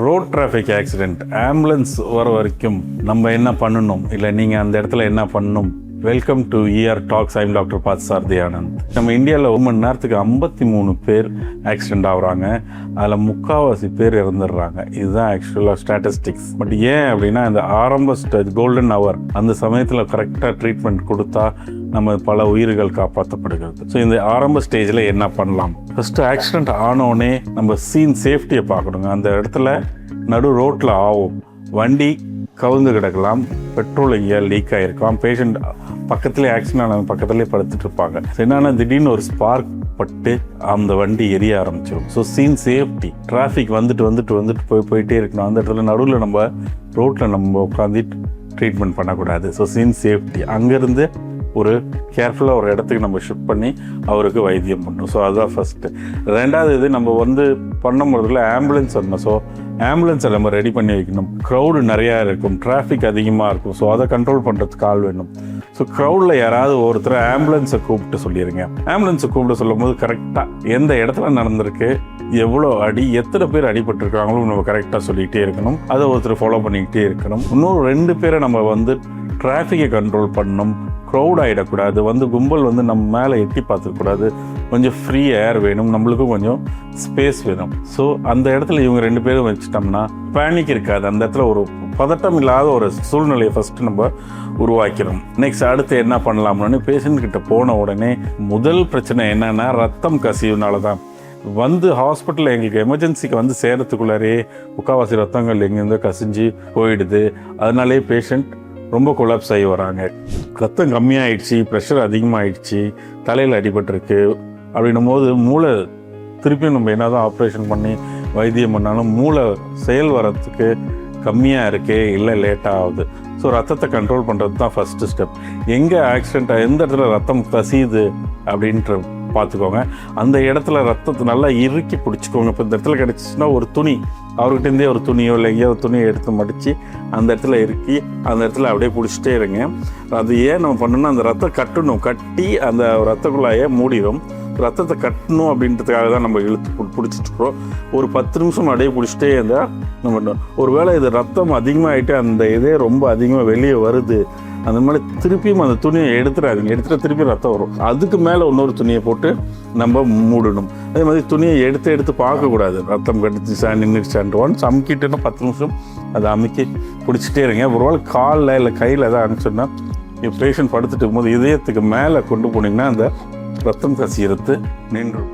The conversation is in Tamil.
ரோட் டிராஃபிக் ஆக்சிடெண்ட் ஆம்புலன்ஸ் வர வரைக்கும் நம்ம என்ன பண்ணணும், இல்லை நீங்கள் அந்த இடத்துல என்ன பண்ணணும்? Welcome to ER docs. I'm doctor Parthasarathy Anand. நம்ம இந்தியாவில் 1 மணி நேரத்துக்கு 53 பேர் ஆக்சிடெண்ட் ஆகுறாங்க. அதில் 3/4 பேர் இறந்துடுறாங்க. இதுதான் ஆக்சுவலாக ஸ்டாட்டிஸ்டிக்ஸ். பட் ஏன் அப்படின்னா, இந்த ஆரம்ப ஸ்டேஜ் கோல்டன் ஹவர் அந்த சமயத்தில் கரெக்டாக ட்ரீட்மெண்ட் கொடுத்தா நம்ம பல உயிர்கள் காப்பாற்றப்படுகிறது. ஸோ இந்த ஆரம்ப ஸ்டேஜில் என்ன பண்ணலாம்? ஃபஸ்ட்டு ஆக்சிடெண்ட் ஆனோடனே நம்ம சீன் சேஃப்டியை பார்க்கணுங்க. அந்த இடத்துல நடு ரோட்டில் ஆகும், வண்டி கவுந்து கிடக்கலாம், பெட்ரோல் எங்கேயா லீக் ஆகிருக்கலாம், பேஷண்ட் பக்கத்துலேயே ஆக்சிடென்ட் ஆனது பக்கத்துலேயே படுத்துட்டு இருப்பாங்க. என்னன்னா திடீர்னு ஒரு ஸ்பார்க் பட்டு அந்த வண்டி எரிய ஆரம்பிச்சிடும். ஸோ சீன் சேஃப்டி, டிராஃபிக் வந்துட்டு போயிட்டே இருக்கணும். அந்த இடத்துல நடுவில் நம்ம ரோட்டில் நம்ம உட்காந்துட்டு ட்ரீட்மெண்ட் பண்ணக்கூடாது. ஸோ சீன் சேஃப்டி, அங்கேருந்து ஒரு கேர்ஃபுல்லாக ஒரு இடத்துக்கு நம்ம ஷிஃப்ட் பண்ணி அவருக்கு வைத்தியம் பண்ணணும். ஸோ அதுதான் ஃபஸ்ட்டு. ரெண்டாவது நம்ம பண்ணும்போதில் ஆம்புலன்ஸ் வரணும். ஸோ ஆம்புலன்ஸை நம்ம ரெடி பண்ணி வைக்கணும். க்ரௌடு நிறையா இருக்கும், டிராஃபிக் அதிகமாக இருக்கும். ஸோ அதை கண்ட்ரோல் பண்ணுறதுக்கு ஆள் வேணும். ஸோ க்ரௌடில் யாராவது ஒருத்தர் ஆம்புலன்ஸை கூப்பிட்டு சொல்லிடுங்க. ஆம்புலன்ஸை கூப்பிட்டு சொல்லும் போது கரெக்டாக எந்த இடத்துல நடந்திருக்கு, எவ்வளோ அடி, எத்தனை பேர் அடிபட்டுருக்காங்களோ நம்ம கரெக்டாக சொல்லிகிட்டே இருக்கணும். அதை ஒருத்தர் ஃபாலோ பண்ணிக்கிட்டே இருக்கணும். இன்னொரு 2 பேரை நம்ம டிராஃபிக்கை கண்ட்ரோல் பண்ணணும். க்ரௌட் ஆகிடக்கூடாது, கும்பல் நம்ம மேலே எட்டி பார்த்துக்கூடாது. கொஞ்சம் ஃப்ரீ ஏர் வேணும், நம்மளுக்கும் கொஞ்சம் ஸ்பேஸ் வேணும். ஸோ அந்த இடத்துல இவங்க 2 பேரும் வச்சுட்டோம்னா பேனிக் இருக்காது. அந்த இடத்துல ஒரு பதட்டம் இல்லாத ஒரு சூழ்நிலையை ஃபஸ்ட்டு நம்ம உருவாக்கிறோம். நெக்ஸ்ட் அடுத்து என்ன பண்ணலாம்னு பேஷண்ட் கிட்ட போன உடனே முதல் பிரச்சனை என்னன்னா, ரத்தம் கசிவுனால தான். ஹாஸ்பிட்டலில் எங்களுக்கு எமர்ஜென்சிக்கு சேரத்துக்குள்ளாரே 3/4 ரத்தங்கள் எங்கேருந்தோ கசிஞ்சு போயிடுது. அதனாலே பேஷண்ட் ரொம்ப கொலாப்ஸ் ஆகி வராங்க. ரத்தம் கம்மியாகிடுச்சு, ப்ரெஷர் அதிகமாகிடுச்சு, தலையில் அடிபட்டிருக்கு அப்படின்னும் போது மூளை திருப்பியும் நம்ம என்ன தான் ஆப்ரேஷன் பண்ணி வைத்தியம் பண்ணாலும் மூளை செயல் வரத்துக்கு கம்மியாக இருக்கே, இல்லை லேட்டாக ஆகுது. ஸோ ரத்தத்தை கண்ட்ரோல் பண்ணுறது தான் ஃபஸ்ட்டு ஸ்டெப். எங்கே ஆக்சிடெண்ட்டாக எந்த இடத்துல ரத்தம் கசியுது அப்படின்ற பார்த்துக்கோங்க. அந்த இடத்துல ரத்தத்தை நல்லா இறுக்கி பிடிச்சிக்கோங்க. இப்போ இந்த இடத்துல கிடச்சிச்சின்னா ஒரு துணி, அவர்கிட்டருந்தே ஒரு துணியோ இல்லை எங்கேயோ ஒரு துணியை எடுத்து மடித்து அந்த இடத்துல இறுக்கி அந்த இடத்துல அப்படியே பிடிச்சிட்டே இருங்க. அது ஏன் நம்ம பண்ணணும்னா, அந்த ரத்தம் கட்டி அந்த ரத்தக்குள்ளாயே மூடிடும். ரத்தத்தை கட்டணும் அப்படின்றதுக்காக தான் நம்ம இழுத்து பிடிச்சிட்ருக்கோம். ஒரு 10 நிமிஷம் அப்படியே பிடிச்சிட்டே இருந்தால் நம்ம ஒரு வேளை இது ரத்தம் அதிகமாகிட்டு அந்த இதே ரொம்ப அதிகமாக வெளியே வருது, அந்த மாதிரி திருப்பியும் அந்த துணியை எடுத்துட்டு திருப்பி ரத்தம் வரும். அதுக்கு மேலே இன்னொரு துணியை போட்டு நம்ம மூடணும். அதே மாதிரி துணியை எடுத்து பார்க்கக்கூடாது, ரத்தம் கட்டிச்சா நின்றுச்சான்ட்டு. ஒன்ஸ் அமுக்கிட்டுன்னா 10 நிமிஷம் அதை அமுக்கி பிடிச்சிட்டே இருங்க. ஒரு வேளை காலில் இல்லை கையில் எதாவது அனுப்பிச்சோன்னா, பேஷண்ட் படுத்துட்டு இருக்கும்போது இதயத்துக்கு மேலே கொண்டு போனீங்கன்னா அந்த ரத்தம் கசியறது நின்றும்.